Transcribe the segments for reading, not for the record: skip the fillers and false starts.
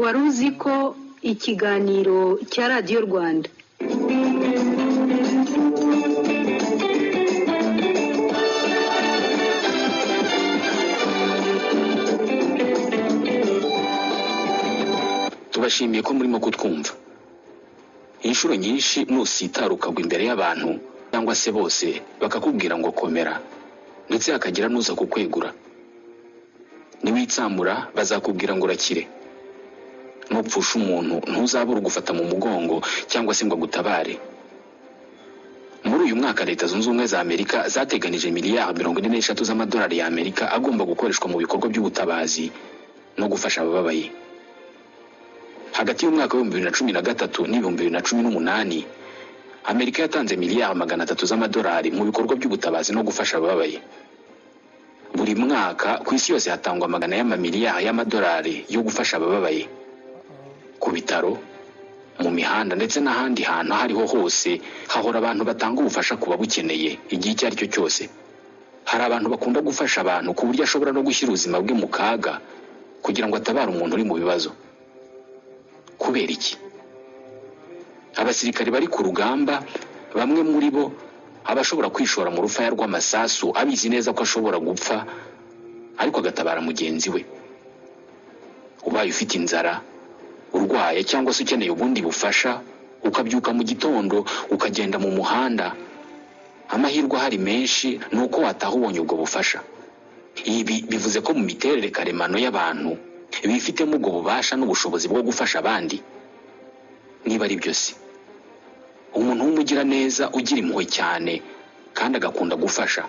wari uzi ko ikiganiro cya radiyo Rwanda tubashimiye ko murimo kutwumva. Inshuro nyinshi nusitara ukagwa imbere y'abantu cyangwa se bose bakakubwira ngo komera, ndetse hakagira nuza kukwegura. Niwitsamura bazakubwira ngo urakire. Nupfusha umuntu ntuzabura gufata mu mugongo cyangwa se ngo gutabare. Muri uyu mwaka Leta Zunze Ubumwe za Amerika zateganije miliyari 43 z'amadolari ya Amerika agomba gukoreshwa mu bikorwa by'ubutabazi no gufasha abababaye. Hagati y'umwaka wa 2013 n'2018 Amerika yatanze miliyari 300 z'amadolari mu bikorwa by'ubutabazi no gufasha abababaye. Buri mwaka ku isi yose hatangwa magana y'amamiliyari y'amadolari yo gufasha abababaye, ku bitaro, mu mihanda ndetse n'ahandi hantu hariho hose hahora abantu batanga ubufasha kuba bukeneye igihe icyo ari cyo cyose. Hari abantu bakunda gufasha abantu ku buryo ashobora no gushyira ubuzima bwe mu kaga kugira ngo atabare umuntu uri mu bibazo. Kubera iki? Abasirikare bari ku rugamba, bamwe muri bo abashobora kwishora mu rufaya rw'amasasu abizi neza ko ashobora gupfa ariko agatabara mugenzi we. Ubaye ufite inzara, urwaye cyangwa se ukeneye ubundi bufasha, ukabyuka mu gitondo ukagenda mu muhanda, amahirwe hari menshi nuko wataha ubonye ubwo bufasha. Ibi bivuze ko mu miterere karemano y'abantu bifitemo ubwo bubasha n'ubushobozi bwo gufasha abandi. Niba ari byose, umuntu w'umugira neza ugira impuhwe cyane kandi agakunda gufasha,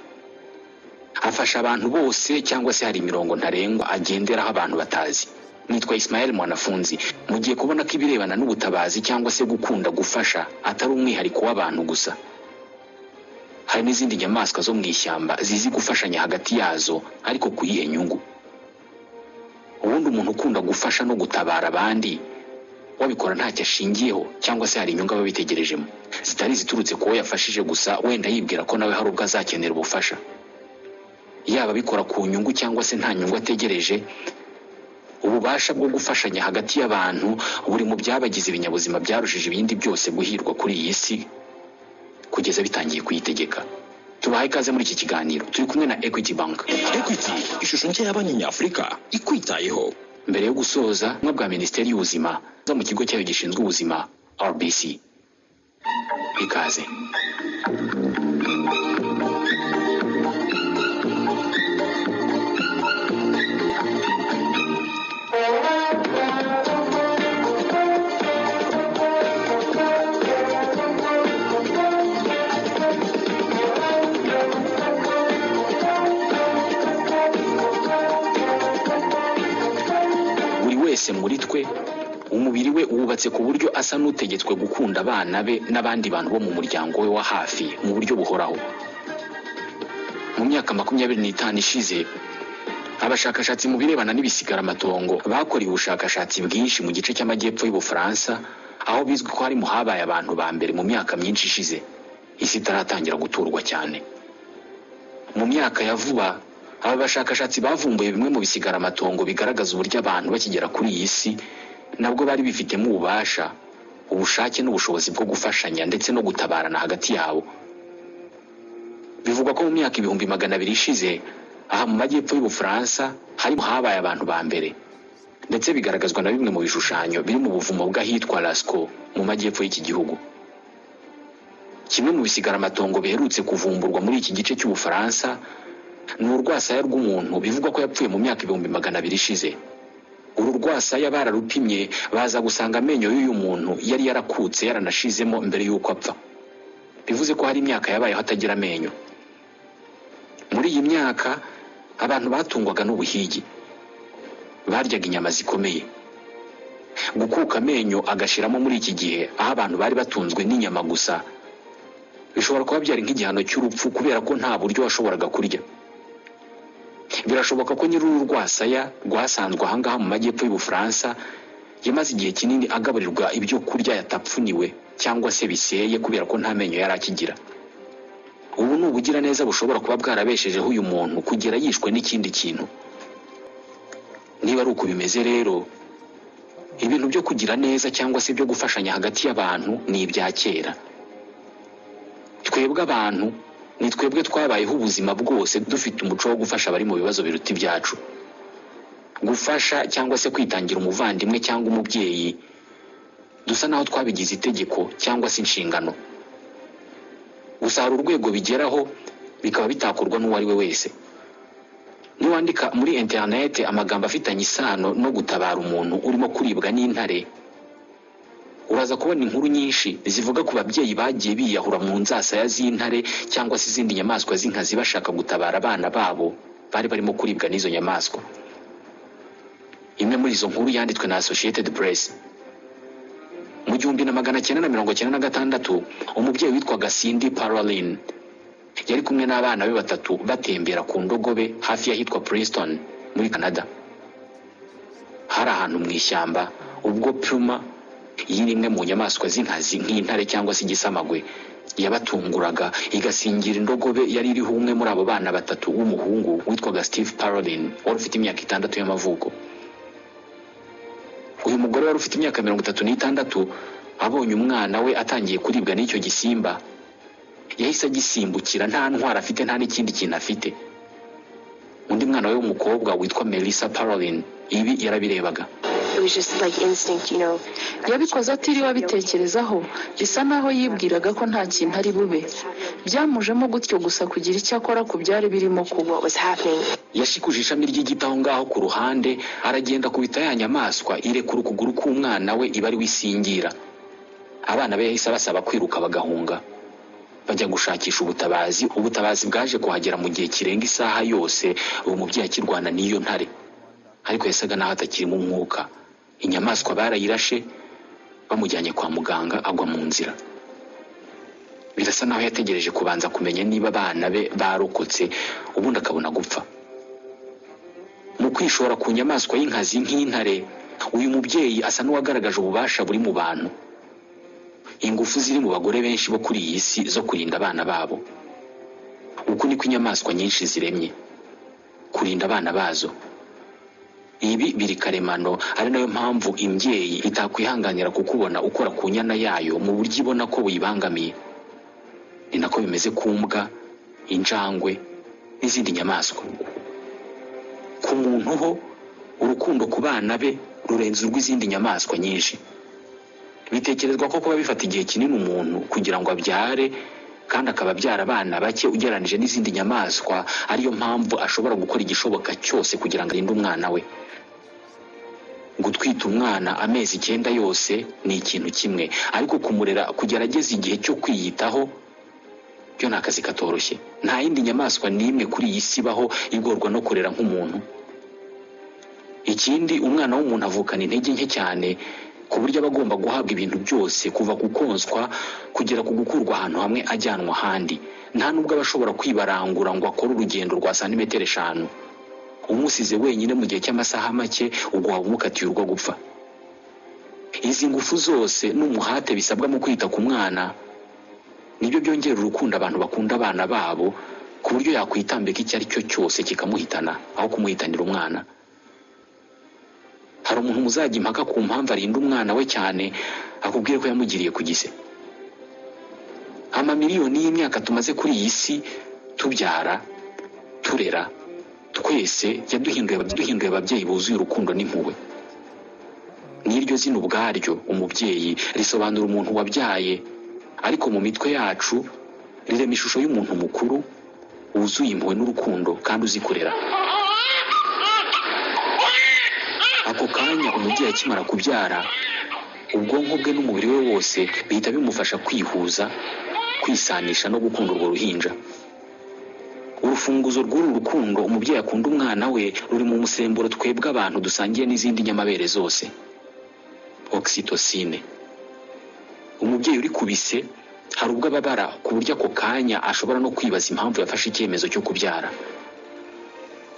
afasha abantu bose cyangwa se hari imirongo ntarengwa agenderaho abantu batazi. Nitwa Ismael Mwanafunzi. Mugiye kubona ko ibirebana n'ubutabazi cyangwa se gukunda gufasha atari umwihariko w'abantu gusa. Hari n'izindi nyamaswa zo mu ishyamba zizi gufashanya hagati yazo ariko kuyihe nyungu. Ubundi umuntu ukunda gufasha no gutabara abandi wabikora ntacyo ashingiyeho cyangwa se hari inyungu aba bitegerejemo, zitari ziturutse kuwo yafashije gusa, wenda yibwira ko nawe hari ubwo azakenera ubufasha. Yaba bikora ku nyungu cyangwa se nta nyungu ategereje, ububasha bwo gufashanya hagati y'abantu buri mu byabagize ibinyabuzima byarushije ibindi byose guhirwa kuri iyi si kugeza bitangiye kuyitegeka. Tubahaye ikaze muri iki kiganiro. Turi kumwe na Equity Bank. Equity, ishusho nshya y'abanyafurika ikwitayeho. Mbere yo gusoza, bwa Minisiteri y'Ubuzima zo mu kigo cyayo gishinzwe ubuzima RBC. Ikaze. Wese muri twe umubiri we wubatse ku buryo asa n'utegetswe gukunda abana be n'abandi bantu bo mu muryango we wa hafi mu buryo buhoraho. Mu myaka 25 ishize, abashakashatsi mu birebana n'ibisigaramatongo bakoreye ubushakashatsi bwinshi mu gice cy'amajyepfo y'Ubufaransa, aho bizwi ko harimo habaye abantu ba mbere mu myaka myinshi ishize, isi itaratangira guturwa cyane. Mu myaka ya vuba, aba bashakashatsi bavumbuye bimwe mu bisigaramatongo bigaragaza uburyo abantu bakigera kuri iyi si nabwo bari bifitemo ububasha, ubushake n'ubushobozi bwo gufashanya ndetse no gutabarana hagati yabo. Bivugwa ko mu myaka 200 ishize, aha mu majyepfo y'Ubufaransa harimo habaye abantu ba mbere, ndetse bigaragazwa na bimwe mu bishushanyo biri mu buvumo bw'ahitwa Lascaux mu majyepfo y'iki gihugu. Kimwe mu bisigaramatongo biherutse kuvumburwa muri iki gice cy'Ubufaransa ni urwasaya rw'umuntu bivugwa ko yapfuye mu myaka 200 ishize. Uru rwasaya bararupimye baza gusanga amenyo y'uyu muntu yari yarakutse yaranashizemo mbere y'uko apfa. Bivuze ko hari imyaka yabaye hatagira amenyo. Muri iyi myaka abantu batungwaga n'ubuhigi, baryaga inyama zikomeye. Gukuka amenyo agashiramo muri iki gihe aho abantu bari batunzwe n'inyama gusa bishobora kuba byari nk'igihano cy'urupfu kubera ko nta buryo washoboraga kurya. Birashoboka ko nyir'uru rwasaya rwasanzwe ahangaha mu majyepfo y'Ubufaransa yamaze igihe kinini agaburirwa ibyo kurya yatapfuniwe cyangwa se biseye kubera ko nta menyo yari akigira. Ubu ni ubugira neza bushobora kuba bwarabeshejeho uyu muntu kugera yishwe n'ikindi kintu. niba ari uko bimeze rero, ibintu byo kugira neza cyangwa se byo gufashanya hagati y'abantu ni ibya kera. Twebwe abantu ni twebwe twabayeho ubuzima bwose dufite umuco wo gufasha abari mu bibazo biruta ibyacu. Gufasha cyangwa se kwitangira umuvandimwe cyangwa umubyeyi dusa naho twabigize itegeko cyangwa se inshingano. Gusa hari urwego bigeraho bikaba bitakorwa n'uwo ari we wese. Niwandika muri internet amagambo afitanye isano no gutabara umuntu urimo kuribwa n'intare, uraza kubona inkuru nyinshi zivuga ku babyeyi bagiye biyahura mu nzasaya z'intare cyangwa se izindi nyamaswa z'inkazi bashaka gutabara abana babo bari barimo kuribwa n'izo nyamaswa. Imwe muri izo nkuru yanditswe na Associated Press. Mu 1996 umubyeyi witwaga Cindy Paroline yari kumwe n'abana be 3 batembera ku ndogobe hafi y'ahitwa Princeton muri Canada. Hari ahantu mu ishyamba ubwo Puma yiri imwe mu nyamaswa z'inkazi nk'intare cyangwa se igisamagwe yabatunguraga igasingira indogobe yari iriho umwe muri abo bana 3 w'umuhungu witwaga Steve Paroline wari ufite imyaka 6 y'amavuko. Uyu mugore wari ufite imyaka 36 abonye umwana we atangiye kuribwa n'icyo gisimba, yahise agisimbukira nta ntwara afite nta n'ikindi kintu afite. Undi mwana we w'umukobwa witwa Melissa Paroline ibi yarabirebaga. It was just like instinct, yabikoze atiriwe abitekerezaho, bisa naho yibwiraga ko nta kintu ari bube. Byamujemo gutyo gusa kugira icyo akora ku byari birimo kuba. what was happening. Yashikuje ishami ry'igiti aho ngaho ku ruhande, aragenda kubita ya nyamaswa irekura ukuguru k'umwana we iba ari wisingira. Abana be yahise basaba kwiruka bagahunga bajya gushakisha ubutabazi. Ubutabazi bwaje kuhagera mu gihe kirenga isaha yose uwo mubyeyi akirwana n'iyo ntare, ariko yasaga naho atakirimo umwuka. Inyamaswa barayirashe bamujyanye kwa muganga agwa mu nzira. Birasa naho yategereje kubanza kumenya niba abana be barokotse ubundi akabona gupfa. Mu kwishora ku nyamaswa y'inkazi nk'intare, uyu mubyeyi asa n'uwagaragaje ububasha buri mu bantu. Ingufu ziri mu bagore benshi bo kuri iyi si zo kurinda abana babo. Uko niko inyamaswa nyinshi ziremye, kurinda abana bazo. Ibi biri karemano, ari nayo mpamvu imbyeyi itakwihanganira kukubona ukora ku nyana yayo mu buryo ibona ko buyibangamiye. Ni nako bimeze ku mbwa, injangwe n'izindi nyamaswa. Ku muntu ho urukundo ku bana be rurenze urw'izindi nyamaswa nyinshi. Bitekerezwa ko kuba bifata igihe kinini umuntu kugira ngo abyare kandi akaba abyara abana bake ugereranije n'izindi nyamaswa, ariyo mpamvu ashobora gukora igishoboka cyose kugira ngo arinde umwana we. Gutwita umwana amezi 9 yose ni ikintu kimwe, ariko kumurera kugera ageze igihe cyo kwiyitaho byo ni akazi katoroshye. Nta yindi nyamaswa n'imwe kuri iyi si baho igorwa no kurera nk'umuntu. Ikindi, umwana w'umuntu avukana intege nke cyane ku buryo aba agomba guhabwa ibintu byose, kuva ku konswa kugera ku gukurwa ahantu hamwe ajyanwa ahandi. Nta nubwo aba ashobora kwibarangura ngo akore urugendo rwa santimetero 5. Umusize wenyine mu gihe cy'amasaha make ubwo waba umukatiye urwo gupfa. Izi ngufu zose n'umuhate bisabwa mu kwita ku mwana nibyo byongera urukundo abantu bakunda abana babo, ku buryo yakwitambika icyo ari cyo cyose kikamuhitana aho kumuhitanira umwana. Hari umuntu muzajya impaka ku mpamvu arinda umwana we cyane, akubwire ko yamugiriye ku gise. Amamiliyoni y'imyaka tumaze kuri iyi si tubyara, turera, twese yaduhinduye ababyeyi buzuye urukundo n'impuhwe. N'iryo zina ubwaryo umubyeyi risobanura umuntu wabyaye, ariko mu mitwe yacu rirema ishusho y'umuntu mukuru wuzuye impuhwe n'urukundo kandi uzi kurera. Ako kanya umubyeyi akimara kubyara, ubwonko bwe n'umubiri we wose bihita bimufasha kwihuza, kwisanisha no gukunda urwo ruhinja. Urufunguzo rw'uru rukundo umubyeyi akunda umwana we ruri mu musemburo twebwe abantu dusangiye n'izindi nyamabere zose, oxytocine. Umubyeyi uri kubise hari ubwo ababara ku buryo ako kanya ashobora no kwibaza impamvu yafashe icyemezo cyo kubyara.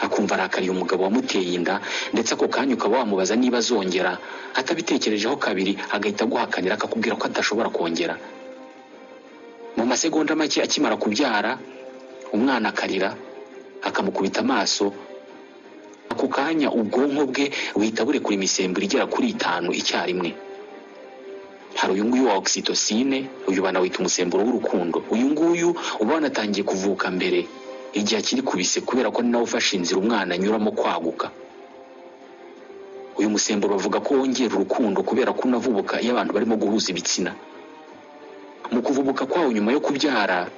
Akumva arakariye umugabo wamuteye inda, ndetse ako kanya ukaba wamubaza niba azongera, atabitekerejeho kabiri agahita aguhakanira akakubwira ko adashobora kongera. Mu masegonda make akimara kubyara, umwana akarira, akamukubita amaso, ako kanya ubwonko bwe buhita burekura imisemburo igera kuri 5 icyarimwe. Hari uyu nguyu wa oxytocine, uyu banawita umusemburo w'urukundo. Uyu nguyu uba wanatangiye kuvuka mbere igihe akiri kubise, kubera ko ni nawe ufashe inzira umwana anyuramo kwaguka. Uyu musemburo bavuga ko wongera urukundo kubera ko unavubuka iyo abantu barimo guhuza ibitsina. Mu kuvubuka kwawo nyuma yo kubyara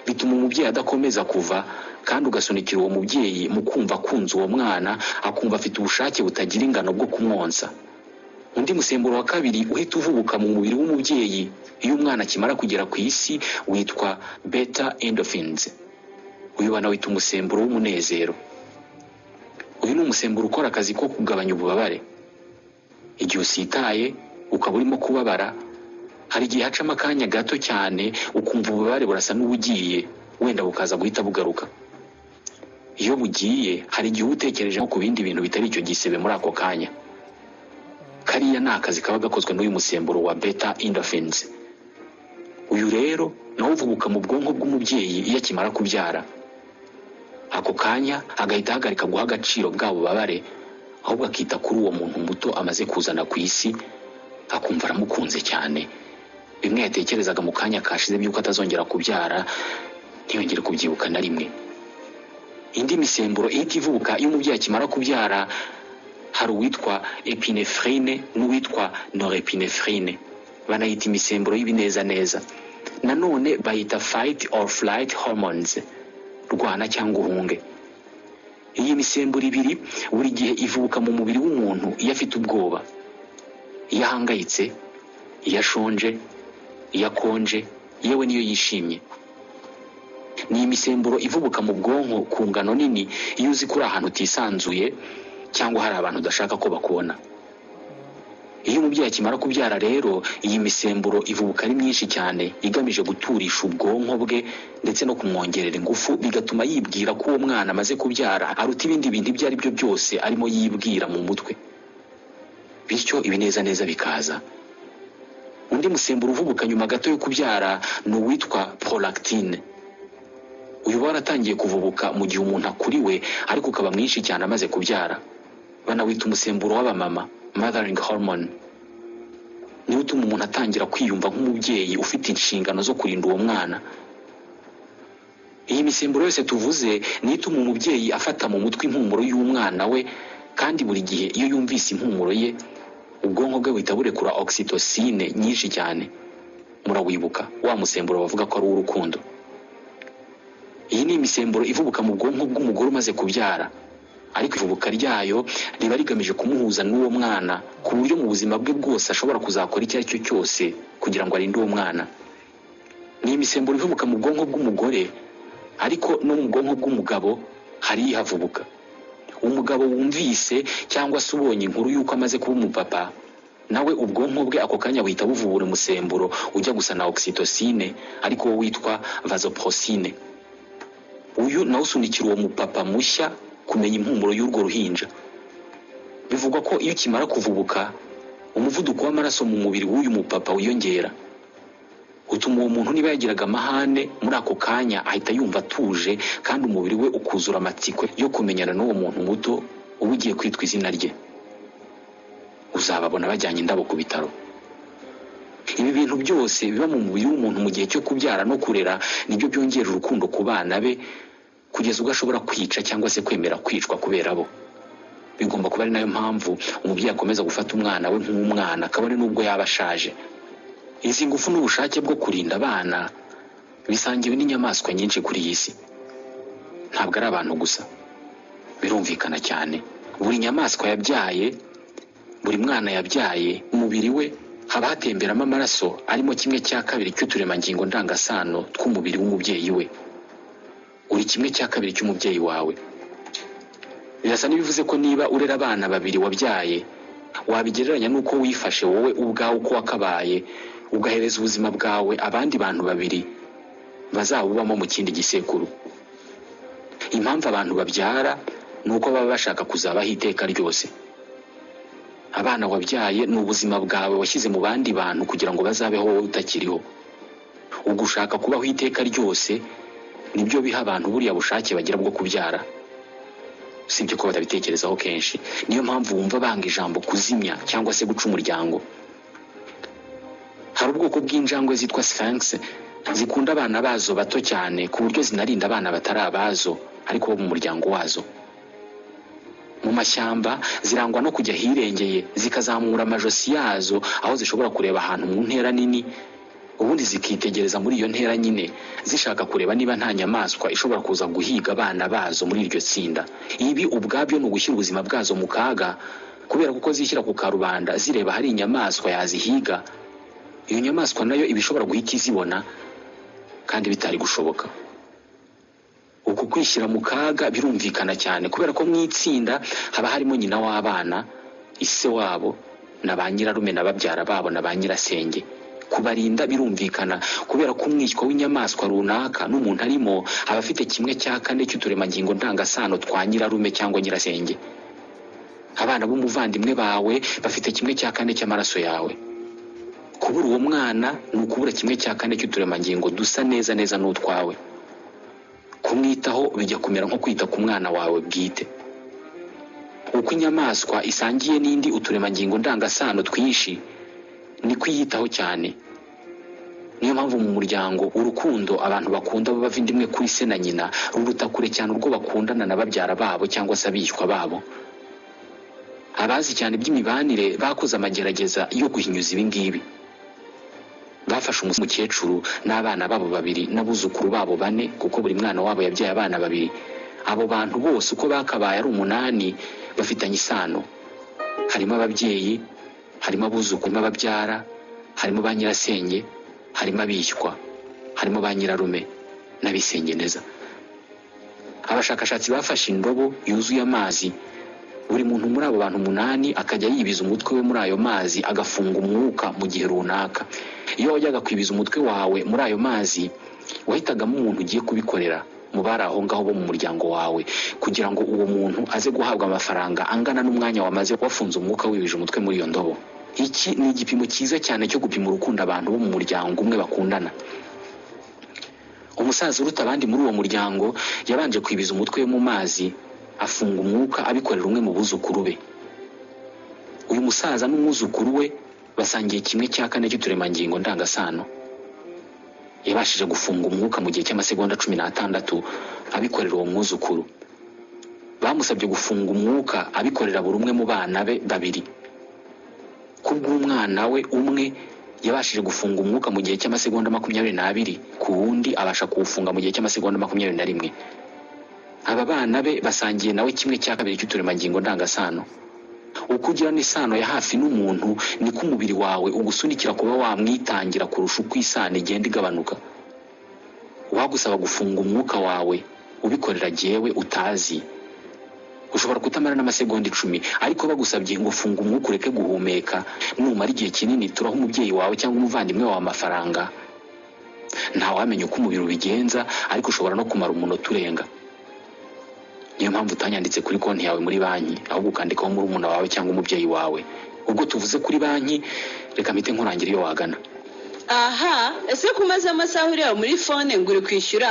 bituma umubyeyi adakomeza kuva, kandi ugasunikira uwo mubyeyi mu kumva akunze uwo mwana, akumva afite ubushake butagira ingano bwo kumwonsa. Undi musemburo wa kabiri uhita uvubuka mu mubiri w'umubyeyi iyo umwana akimara kugera ku isi witwa beta endorphins. Uyu banawita umusemburo w'umunezero. Uyu ni umusemburo ukora akazi ko kugabanya ububabare. Igihe usitaye ukaba urimo kubabara, hari igihe hacamo akanya gato cyane ukumva ububabare burasa n'ubugiye, wenda bukaza guhita bugaruka. Iyo bugiye hari igihe utekereje nko ku bindi bintu bitari icyo gisebe muri ako kanya. Kariya ni akazi kaba gakozwe n'uyu musemburo wa beta endorphins. Uyu rero nawo uvubuka mu bwonko bw'umubyeyi iyo akimara kubyara. Ako kanya agahita ahagarika guha agaciro bwa bubabare, ahubwo akita kuri uwo muntu muto amaze kuzana ku isi, akumva aramukunze cyane. Bimwe yatekerezaga mu kanya kashize by'uko atazongera kubyara ntiyongere kubyibuka na rimwe. Indi misemburo ihita ivubuka iyo umubyeyi akimara kubyara, hari uwitwa epinephrine n'uwitwa norepinephrine. Banayita imisemburo y'ibinezaneza. Nanone bayita fight or flight hormones, rwana cyangwa uhunge. Iyi misemburo ibiri buri gihe ivubuka mu mubiri w'umuntu iyo afite ubwoba, iyo ahangayitse, iyo ashonje, iyo akonje, yewe niyo yishimye. Ni imisemburo ivubuka mu bwonko ku ngano nini iyo uzi kuri ahantu utisanzuye cyangwa hari abantu udashaka ko bakubona. Iyo umubyeyi akimara kubyara rero, iyi misemburo ivubuka ari myinshi cyane, igamije guturisha ubwonko bwe ndetse no kumwongerera ingufu, bigatuma yibwira ko uwo mwana amaze kubyara aruta ibindi bintu ibyo ari byo byose arimo yibwira mu mutwe, bityo ibinezaneza bikaza. Undi musemburo uvubuka nyuma gato yo kubyara ni uwitwa prolactine. Uyu waratangiye kuvubuka mu gihe umuntu akuriwe, ariko ukaba mwinshi cyane amaze kubyara. Banawita umusemburo w'abamama, mothering hormone. Niwo utuma umuntu atangira kwiyumva nk'umubyeyi ufite inshingano zo kurinda uwo mwana. Iyi misemburo yose tuvuze ni ituma umubyeyi afata mu mutwe impumuro y'umwana we, kandi buri gihe iyo yumvise impumuro ye ubwonko bwe buhita burekura oxytocine nyinshi cyane. Murawibuka wa musemburo bavuga ko ari urukundo. Iyi ni imisemburo ivubuka mu bwonko bw'umugore umaze kubyara, ariko ivubuka ryayo riba rigamije kumuhuza n'uwo mwana ku buryo mu buzima bwe bwose ashobora kuzakora icyo ari cyo cyose kugira ngo arinde uwo mwana. Ni imisemburo ivubuka mu bwonko bw'umugore, ariko no mu bwonko bw'umugabo hari ihavubuka. Umugabo wumvise cyangwa se ubonye inkuru y'uko amaze kuba umupapa, nawe ubwonko bwe ako kanya buhita buvubura umusemburo ujya gusa na oxytocine, ariko wo witwa vasopressine. Uyu nawe usunikira uwo mupapa mushya kumenya impumuro y'urwo ruhinja. Bivugwa ko iyo kimara kuvubuka, umuvuduko w'amaraso mu mubiri w'uyu mupapa wiyongera, utuma uwo muntu niba yagiraga amahane muri ako kanya ahita yumva atuje, kandi umubiri we ukuzura amatsiko yo kumenyana n'uwo muntu muto uba ugiye kwitwa izina rye. Uzababona bajyanye indabo ku bitaro. Ibi bintu byose biba mu mubiri w'umuntu mu gihe cyo kubyara no kurera nibyo byongera urukundo ku bana be, kugeza ubwo ashobora kwica cyangwa se kwemera kwicwa kubera bo. Bigomba kuba ari nayo mpamvu umubyeyi akomeza gufata umwana we nk'umwana, kabone n'ubwo yaba ashaje. Izi ngufu n'ubushake bwo kurinda abana bisangiwe n'inyamaswa nyinshi kuri iyi si, ntabwo ari abantu gusa. Birumvikana cyane, buri nyamaswa yabyaye, buri mwana yabyaye, umubiri we haba hatemberamo amaraso arimo 1/2 cy'uturemangingo ndangasano tw'umubiri w'umubyeyi we. Uri 1/2 cy'umubyeyi wawe. Birasa n'ibivuze ko niba urera abana babiri wabyaye, wabigereranya n'uko wifashe wowe ubwawe uko wakabaye, ugahereza ubuzima bwawe abandi bantu babiri bazabubamo mu kindi gisekuru. Impamvu abantu babyara nuko baba bashaka kuzabaho iteka ryose. Abana wabyaye ni ubuzima bwawe washyize mu bandi bantu kugira ngo bazabeho wowe utakiriho. Ugushaka kubaho iteka ryose nibyo biha abantu buriya bushake bagira bwo kubyara. usibye ko batabitekerezaho kenshi. Niyo mpamvu wumva banga ijambo kuzimya cyangwa se guca umuryango. Hari ubwoko bw'injangwe zitwa Sphinx zikunda abana bazo bato cyane ku buryo zinarinda abana batari abazo ariko bo mu muryango wazo. Mu mashyamba zirangwa no kujya hirengeye, zikazamura amajosi yazo aho zishobora kureba ahantu mu ntera nini, ubundi zikitegereza muri iyo ntera nyine zishaka kureba niba nta nyamaswa ishobora kuza guhiga abana bazo muri iryo tsinda. Ibi ubwabyo ni ugushyira ubuzima bwazo mu kaga, kubera kuko zishyira ku karubanda zireba hari inyamaswa yazihiga. Iyo nyamaswa nayo iba ishobora guhita izibona kandi bitari gushoboka. Uku kwishyira mu kaga birumvikana cyane kubera ko mu itsinda haba harimo nyina w'abana, ise wabo na ba nyirarume na babyara babo na ba nyirasenge. Kubarinda birumvikana kubera ko umwishywa w'inyamaswa runaka n'umuntu arimo aba afite 1/4 cy'uturemangingo ndangasano twa nyirarume cyangwa nyirasenge. Abana b'umuvandimwe bawe bafite 1/4 cy'amaraso yawe. Kubura uwo mwana ni ukubura 1/4 cy'uturemangingo dusa neza neza n'utwawe. Kumwitaho bijya kumera nko kwita ku mwana wawe bwite. Uko inyamaswa isangiye n'indi uturemangingo ndangasano twinshi ni kwiyitaho cyane. Niyo mpamvu mu muryango urukundo abantu bakunda bava indimwe kuri se na nyina ruruta kure cyane urwo bakundana na babyara babo cyangwa se abishywa babo. Abazi cyane by'imibanire bakoze amagerageza yo guhinyuza ibi ngibi. Bafashe umukecuru n'abana babo 2 n'abuzukuru babo 4 kuko buri mwana wabo yabyaye abana 2. Abo bantu bose uko bakabaye ari 8 bafitanye isano. Harimo ababyeyi, harimo abuzukuru n'ababyara, harimo ba nyirasenge, harimo abishywa, harimo ba nyirarume n'abisengeneza. Abashakashatsi bafashe indobo yuzuye amazi, buri muntu muri abo bantu 8 akajya yibiza umutwe we muri ayo mazi agafunga umwuka mu gihe runaka. Iyo wajyaga kwibiza umutwe wawe muri ayo mazi wahitagamo umuntu ugiye kubikorera mu bari aho ngaho bo mu muryango wawe kugira ngo uwo muntu aze guhabwa amafaranga angana n'umwanya wamaze wafunze umwuka wibije umutwe muri iyo ndobo. Iki ni igipimo cyiza cyane cyo gupima urukundo abantu bo mu muryango umwe bakundana. Umusaza uruta abandi muri uwo muryango yabanje kwibiza umutwe we mu mazi afunga umwuka abikorera umwe mu buzukuru be. Uyu musaza n'umwuzukuru we basangiye 1/4 cy'uturemangingo ndangasano. Yabashije gufunga umwuka mu gihe cy'amasegonda 16 abikorera uwo mwuzukuru. Bamusabye gufunga umwuka abikorera buri umwe mu bana be 2. Kubw'umwana we umwe yabashije gufunga umwuka mu gihe cy'amasegonda 22 ku wundi abasha kuwufunga mu gihe cy'amasegonda 21. Aba bana be basangiye nawe 1/2 cy'uturemangingo ndangasano. Uko ugirana isano ya hafi n'umuntu niko umubiri wawe ugusunikira kuba wamwitangira kurusha uko isano igenda igabanuka. Wagusaba gufunga umwuka wawe ubikorera jewe utazi, ushobora kutamara n'amasegonda 10, ariko bagusabye ngo funga umwuka ureke guhumeka numara igihe kinini turaho umubyeyi wawe cyangwa umuvandimwe wawe amafaranga. Nta wamenya uko umubiri ubigenza, ariko ushobora no kumara umunota urenga. Niyo mpamvu utanyanditse kuri konti yawe muri banki ahubwo ukandikaho muri umuntu wawe cyangwa umubyeyi wawe. Ubwo tuvuze kuri banki reka mpite nkurangira iyo wagana. Aha, ese kumaze amasaha ureba muri phone ngo uri kwishyura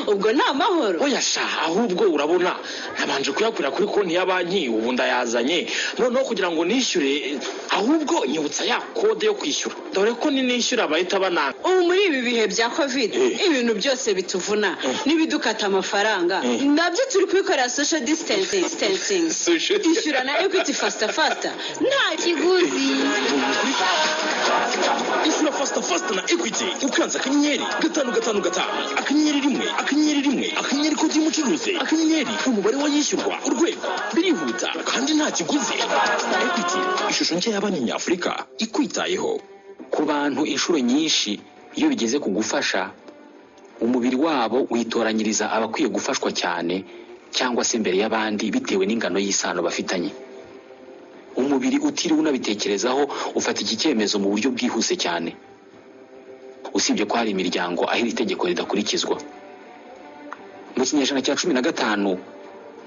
ubwo nta mahoro? Oya sha, ahubwo urabona nabanje kuyakurira kuri konti ya banki ubu ndayazanye noneho kugira ngo nishyure, ahubwo nyibutsa ya kode yo kwishyura dore ko nishyura bahita bananga. Ubu muri ibi bihe bya covid ibintu byose bituvuna n'ibidukata amafaranga nabyo turi kwikorera social distancing. Ishyura na Equity fasta nta kiguzi. Ishyura fasta na Equity ukanza akanyenyeri 555 akanyenyeri 1 akanyenyeri 1 akanyenyeri kode y'umucuruzi akanyenyeri umubare wayishyurwa urwego. Birihuta kandi nta kiguzi. Equity, ishusho nshya y'Abanyafurika ikwitayeho. Ku bantu inshuro nyinshi iyo bigeze kugufasha umubiri wabo witoranyiriza abakwiye gufashwa cyane cyangwa se mbere y'abandi bitewe n'ingano y'isano bafitanye. Umubiri utiriwe unabitekerezaho ufata iki cyemezo mu buryo bwihuse cyane. Usibye ko hari imiryango aho iri tegeko ridakurikizwa. Mu kinyejana cya 15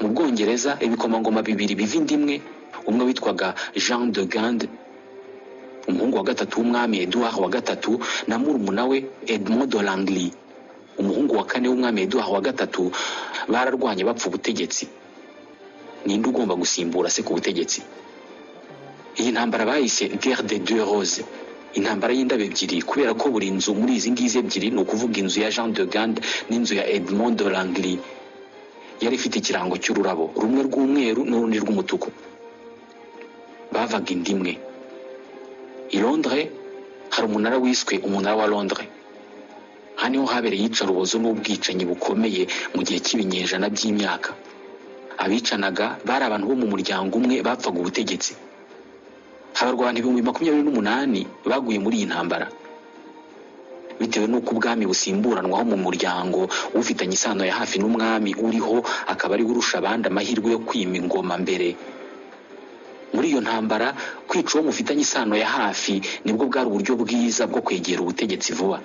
mu Bwongereza ibikomangoma 2 biva indimwe, umwe witwaga Jean de Gand, umuhungu wa 3 w'umwami Edouard wa 3 na murumuna we Edmond de Langley, umuhungu wa 4 w'umwami Edouard wa 3 bararwanye bapfa ubutegetsi. ninde ugomba gusimbura se ku butegetsi. Iyi ntambara bayise guerre des deux roses, intambara y'indabo ebyiri, kubera ko buri nzu muri izi ngizi ebyiri, ni ukuvuga inzu ya Jean de Gand n'inzu ya Edmond de Langley, yari ifite ikirango cy'ururabo, rumwe rw'umweru n'urundi rw'umutuku. Bavaga inda imwe. I Londres hari umunara wiswe umunara wa Londres. Aha niho habereye iyicarubozo n'ubwicanyi bukomeye mu gihe cy'ibinyejana by'imyaka. Abicanaga bari abantu bo mu muryango umwe bapfaga ubutegetsi. Abarwanyi 28,000 baguye muri iyi ntambara, bitewe n'uko ubwami busimburanwaho mu muryango ufitanye isano ya hafi n'umwami uriho, akaba ari urusha abandi amahirwe yo kwima ingoma mbere. Muri iyo ntambara, kwica uwo mufitanye isano ya hafi nibwo bwari uburyo bwiza bwo kwegera ubutegetsi vuba.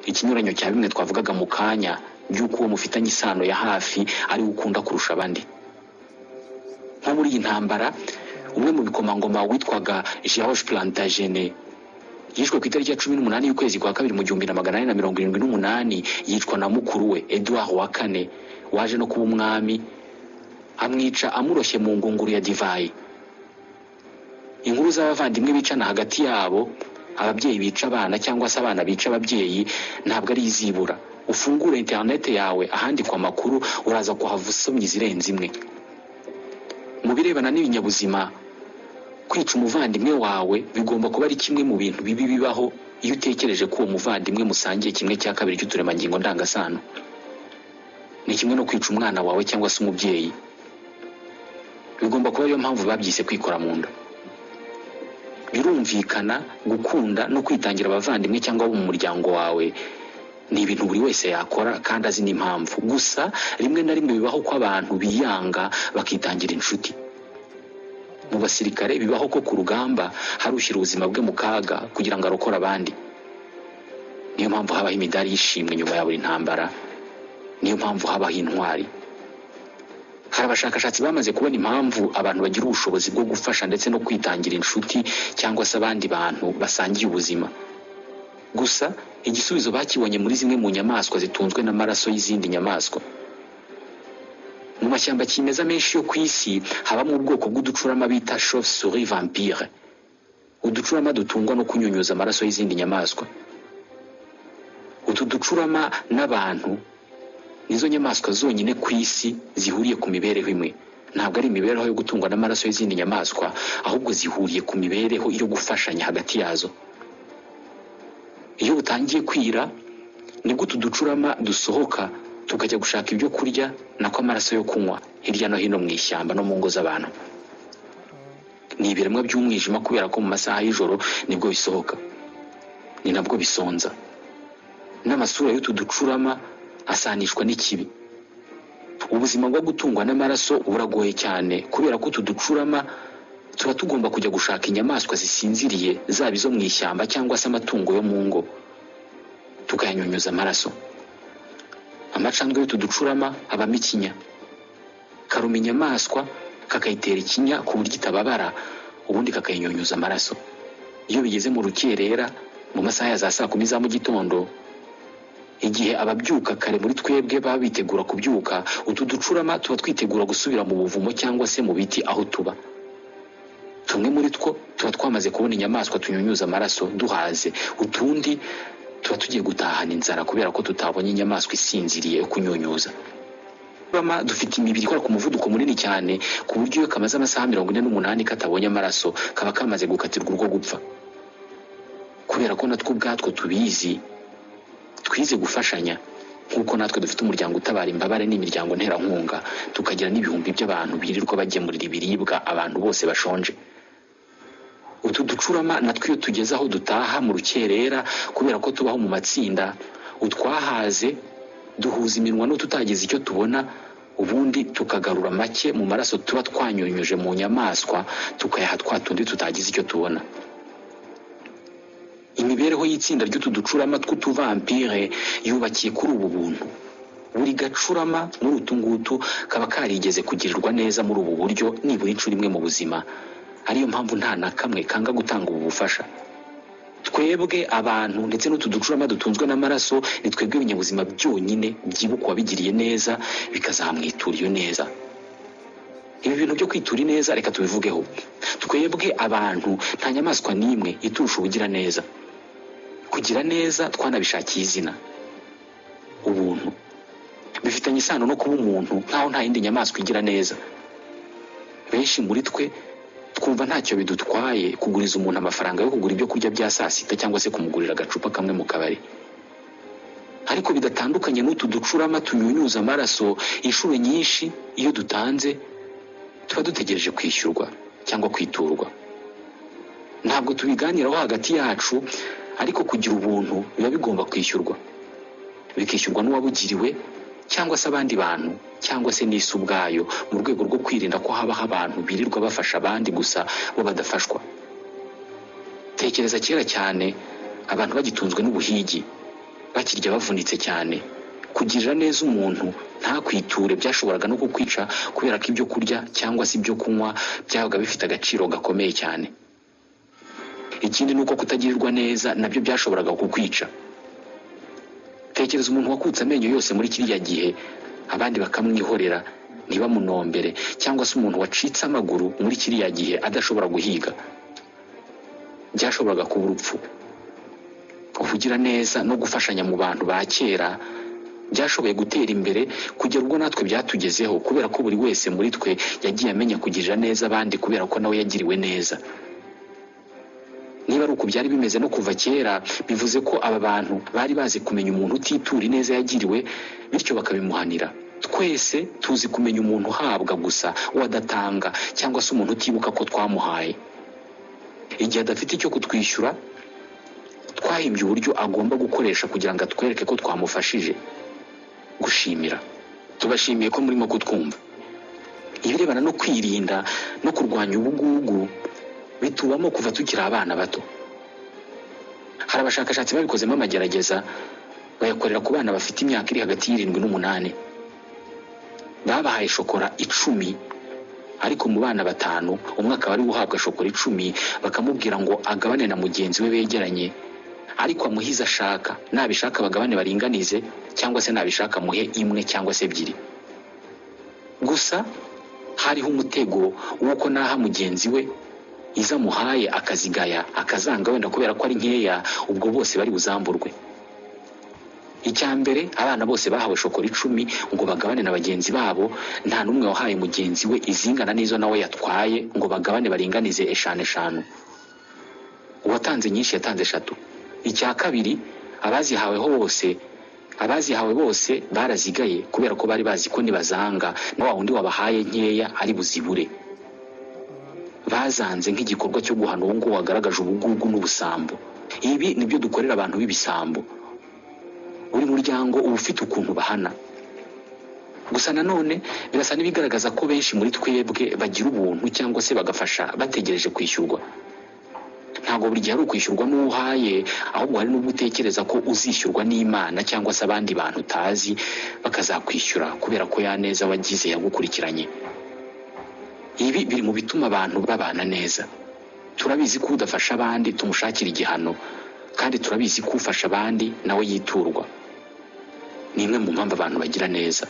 Ikinyuranyo cya bimwe twavugaga mu kanya by'uko uwo mufitanye isano ya hafi ari ukunda kurusha abandi. Nko muri iyi ntambara, umwe mu bikomangoma witwaga Georges Plantagenet yishwe ku itariki ya 18 y'ukwezi kwa kabiri mu 1878, yicwa na mukuru we Edouard wa kane waje no kuba umwami, amwica amuroshye mu ngunguru ya divayi. Inkuru z'abavandimwe bicana hagati yabo, ababyeyi bica abana cyangwa se abana bica ababyeyi, ntabwo ari izibura. Ufungura internet yawe ahandikwa amakuru, uraza kuhava usomye izirenze imwe. Mu birebana n'ibinyabuzima, kwica umuvandimwe wawe bigomba kuba ari kimwe mu bintu bibi bibaho iyo utekereje ko uwo muvandimwe musangiye kimwe cya kabiri cy'uturemangingo ndangasano. Ni kimwe no kwica umwana wawe cyangwa se umubyeyi. Bigomba kuba ariyo mpamvu babyise kwikora mu nda. Birumvikana gukunda no kwitangira abavandimwe cyangwa abo mu muryango wawe ni ibintu buri wese yakora kandi azi n'impamvu. Gusa rimwe na rimwe bibaho ko abantu biyanga bakitangira inshuti. Mu basirikare bibaho ko ku rugamba hari ushyira ubuzima bwe mu kaga kugira ngo arokore abandi. Niyo mpamvu habaho imidari y'ishimwe nyuma ya buri ntambara. Niyo mpamvu habaho intwari. Hari abashakashatsi bamaze kubona impamvu abantu bagira ubushobozi bwo gufasha ndetse no kwitangira inshuti cyangwa se abandi bantu basangiye ubuzima. Gusa igisubizo bakibonye muri zimwe mu nyamaswa zitunzwe n'amaraso y'izindi nyamaswa. Mu mashyamba kimeza menshi yo ku isi habamo ubwoko bw'uducurama bita chauve-souris vampire. Uducurama dutungwa no kunyunyuza amaraso y'izindi nyamaswa. Utu ducurama n'abantu nizo nyamaswa zonyine ku isi zihuriye ku mibereho imwe. Ntabwo ari imibereho yo gutungwa n'amaraso y'izindi nyamaswa, ahubwo zihuriye ku mibereho yo gufashanya hagati yazo. Iyo butangiye kwira nibwo utu ducurama dusohoka tukajya gushaka ibyo kurya nako amaraso yo kunywa hirya no hino mu ishyamba no mu ngo z'abantu. Ni ibiremwa by'umwijima kubera ko mu masaha y'ijoro nibwo bisohoka, ni nabwo bisonza. N'amasura y'utu ducurama asanishwa n'ikibi. Ubuzima bwo gutungwa n'amaraso buragoye cyane kubera ko utu ducurama tuba tugomba kujya gushaka inyamaswa zisinziriye, zaba izo mu ishyamba cyangwa se amatungo yo mu ngo, tukayanyunyuza amaraso. Amacandwe y'utu ducurama abamo ikinya. Karuma inyamaswa kakayitera ikinya ku buryo itababara, ubundi kakayinyunyuza amaraso. Iyo bigeze mu rukerera mu masaha ya za 10 za mu gitondo, igihe ababyuka kare muri twebwe baba bitegura kubyuka, utu ducurama tuba twitegura gusubira mu buvumo cyangwa se mu biti aho tuba. Tumwe muri two tuba twamaze kubona inyamaswa tunyunyuza amaraso duhaze, utundi tuba tugiye gutahana inzara kubera ko tutabonye inyamaswa isinziriye yo kunyunyuza. Uducurama dufite imibiri ikora ku muvuduko munini cyane ku buryo iyo kamaze amasaha 48 katabonye amaraso kaba kamaze gukatirwa urwo gupfa. Kubera ko natwe ubwatwo tubizi, twize gufashanya nk'uko natwe dufite umuryango utabara imbabare n'imiryango nterankunga, tukagira n'ibihumbi by'abantu birirwa bagemurira ibiribwa abantu bose bashonje. Utu ducurama natwe iyo tugeze aho dutaha mu rukerera kubera ko tubaho mu matsinda, utwahaze duhuza iminwa n'ututagize icyo tubona, ubundi tukagarura make mu maraso tuba twanyunyuje mu nyamaswa tukayaha twatundi tutagize icyo tubona. Imibereho y'itsinda ry'utu ducurama tw'utuvampire yubakiye kuri ubu buntu. Buri gacurama muri utu ngutu kaba karigeze kugirirwa neza muri ubu buryo nibura inshuro imwe mu buzima. Ariyo mpamvu nta na kamwe kanga gutanga ubu bufasha. Twebwe abantu ndetse n'utu ducurama dutunzwe n'amaraso ni twebwe ibinyabuzima byonyine byibukwa bigiriye neza bikazahamwitura iyo neza. ibi bintu byo kwitura neza reka tubivugeho. Twebwe abantu nta nyamaswa n'imwe iturusha ubugira neza. Kugira neza twanabishakiye izina, ubuntu. Bifitanye isano no kuba umuntu nkaho nta yindi nyamaswa igira neza. Benshi muri twe twumva ntacyo bidutwaye kuguriza umuntu amafaranga yo kugura ibyo kurya bya saa sita cyangwa se kumugurira agacupa kamwe mu kabari. Ariko bidatandukanye n'utu ducurama tunyunyuza amaraso inshuro nyinshi, iyo dutanze tuba dutegereje kwishyurwa cyangwa kwiturwa. Ntabwo tubiganiraho hagati yacu, ariko kugira ubuntu biba bigomba kwishyurwa. Bikishyurwa n'uwabugiriwe cyangwa se abandi bantu cyangwa se n'isi ubwayo, mu rwego rwo kwirinda ko habaho abantu birirwa bafasha abandi gusa bo badafashwa. Tekereza kera cyane abantu bagitunzwe n'ubuhigi, bakirya bavunitse cyane. Kugirira neza umuntu ntakwiture byashoboraga no kukwica, kubera ko ibyo kurya cyangwa se ibyo kunywa byabaga bifite agaciro gakomeye cyane. Ikindi nuko kutagirirwa neza nabyo byashoboraga kukwica. Tekereza umuntu wakutse amenyo yose muri kiriya gihe, abandi bakamwihorera ntibamunombere, cyangwa se umuntu wacitse amaguru muri kiriya gihe adashobora guhiga. Byashoboraga kuba urupfu. Kuvugira neza no gufashanya mu bantu ba kera byashoboye gutera imbere kugera ubwo natwe byatugezeho, kubera ko buri wese muri twe yagiye amenya kugirira neza abandi kubera ko nawe yagiriwe neza. Niba ari uko byari bimeze no kuva kera, bivuze ko aba bantu bari bazi kumenya umuntu utitura ineza yagiriwe, bityo bakabimuhanira. Twese tuzi kumenya umuntu uhabwa gusa, uwadatanga, cyangwa se umuntu utibuka ko twamuhaye. Igihe adafite icyo kutwishyura, twahimbye uburyo agomba gukoresha kugira ngo atwereke ko twamufashije. Gushimira. Tubashimiye ko murimo kutwumva. Ibirebana no kwirinda no kurwanya ubugugu bitubamo kuva tukiri abana bato. Hari abashakashatsi babikozemo amagerageza, bayakorera ku bana bafite imyaka iri hagati y'7 n'8. Babahaye shokora 10, ariko mu bana 5 umwe akaba ari uhabwa shokora 10, bakamubwira ngo agabane na mugenzi we begeranye, ariko amuhiza ashaka. Nabishaka bagabane baringanize, cyangwa se nabishaka muhe 1 cyangwa se 2. Gusa hariho umutego w'uko naha mugenzi we iza muhaye akazigaya, akazanga wenda kubera ko ari nkeya, ubwo bose bari buzamburwe. Icyambere, abana bose bahawe shokora 10 ngo bagabane na bagenzi babo, nta numwe wahaye mugenzi we izingana n'izo nawe yatwaye ngo bagabane baringanize 5. Uwatanze nyinshi yatanze 3. Icya kabiri, abazihawe bose barazigaye kubera ko bari bazi ko nibazanga na wa wundi wabahaye nkeya ari buzibure. Bazanze nk'igikorwa cyo guhana uwo ngo wagaragaje ubugugu n'ubusambo. Ibi nibyo dukorera abantu b'ibisambo. Buri muryango uba ufite ukuntu bahana. Gusa nanone birasa n'ibigaragaza ko benshi muri twebwe bagira ubuntu cyangwa se bagafasha bategereje kwishyurwa. Ntabwo buri gihe ari ukwishyurwa n'uhaye, ahubwo hari n'ubwo utekereza ko uzishyurwa n'Imana cyangwa se abandi bantu utazi bakazakwishyura kubera ko ya neza wagize yagukurikiranye. Ibi biri mu bituma abantu babana neza. Turabizi ko udafasha abandi tumushakira igihano, kandi turabizi ko ufasha abandi nawe yiturwa. Ni imwe mu mpamvu abantu bagira neza.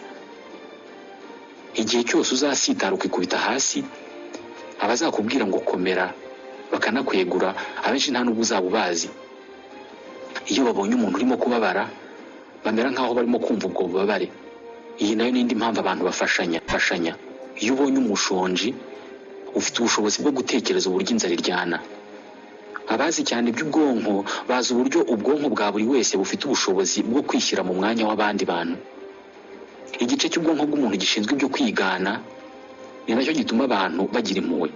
Igihe cyose uzasitara ukikubita hasi, abazakubwira ngo komera bakanakwegura, abenshi nta n'ubwo uzaba ubazi. Iyo babonye umuntu urimo kubabara, bamera nk'aho barimo kumva ubwo bubabare. Iyi nayo n'indi mpamvu abantu bafashanya. Iyo ubonye umushonji, ufite ubushobozi bwo gutekereza uburyo inzara iryana. Abazi cyane iby'ubwonko bazi uburyo ubwonko bwa buri wese bufite ubushobozi bwo kwishyira mu mwanya w'abandi bantu. Igice cy'ubwonko bw'umuntu gishinzwe ibyo kwigana ni nacyo gituma abantu bagira impuhwe.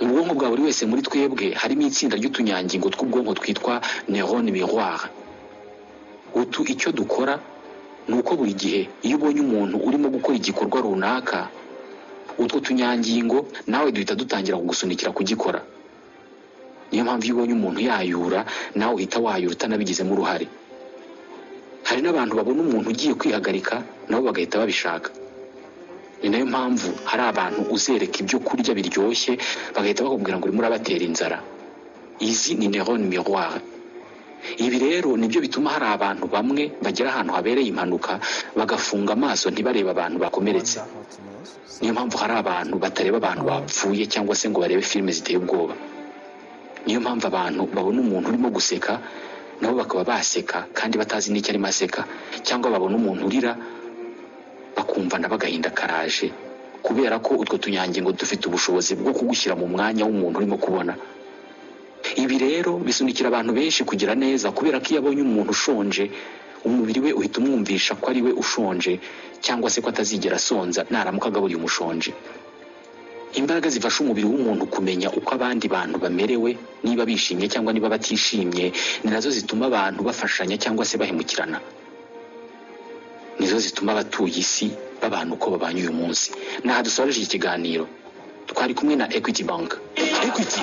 Mu bwonko bwa buri wese muri twebwe harimo itsinda ry'utunyangingo tw'ubwonko twitwa neurones miroirs. Utu icyo dukora ni uko buri gihe iyo ubonye umuntu urimo gukora igikorwa runaka, utwo tunyangingo nawe duhita dutangira kugusunikira kugikora. Niyo mpamvu iyo ubonye umuntu yayura, nawe uhita wayura utanabigizemo uruhare. Hari n'abantu babona umuntu ugiye kwihagarika nabo bagahita babishaka. Ni nayo mpamvu hari abantu uzereka ibyo kurya biryoshye bagahita bakubwira ngo urimo urabatera inzara. Izi ni neurones miroirs. ibi rero nibyo bituma hari abantu bamwe bagera ahantu habereye impanuka bagafunga amaso ntibarebe abantu bakomeretse. Niyo mpamvu hari abantu batareba abantu bapfuye cyangwa se ngo barebe filime ziteye ubwoba. Niyo mpamvu abantu babona umuntu urimo guseka nabo bakaba baseka kandi batazi n'icyo arimo aseka, cyangwa babona umuntu urira bakumva n'abagahinda karaje, kubera ko utwo tunyangingo dufite ubushobozi bwo kugushyira mu mwanya w'umuntu urimo kubona. Ibi rero bisunikira abantu benshi kugira neza, kubera ko iyo abonye umuntu ushonje umubiri we uhita umwumvisha ko ari we ushonje, cyangwa se ko atazigera asonza naramuka agaburiye umushonje. Imbaraga zifasha umubiri w'umuntu kumenya uko abandi bantu bamerewe, niba bishimye cyangwa niba batishimye, ni nazo zituma abantu bafashanya cyangwa se bahemukirana. Nizo zituma abatuye isi babana uko babanye uyu munsi. Naha dusoreje iki kiganiro twari kumwe na Equity Bank. Equity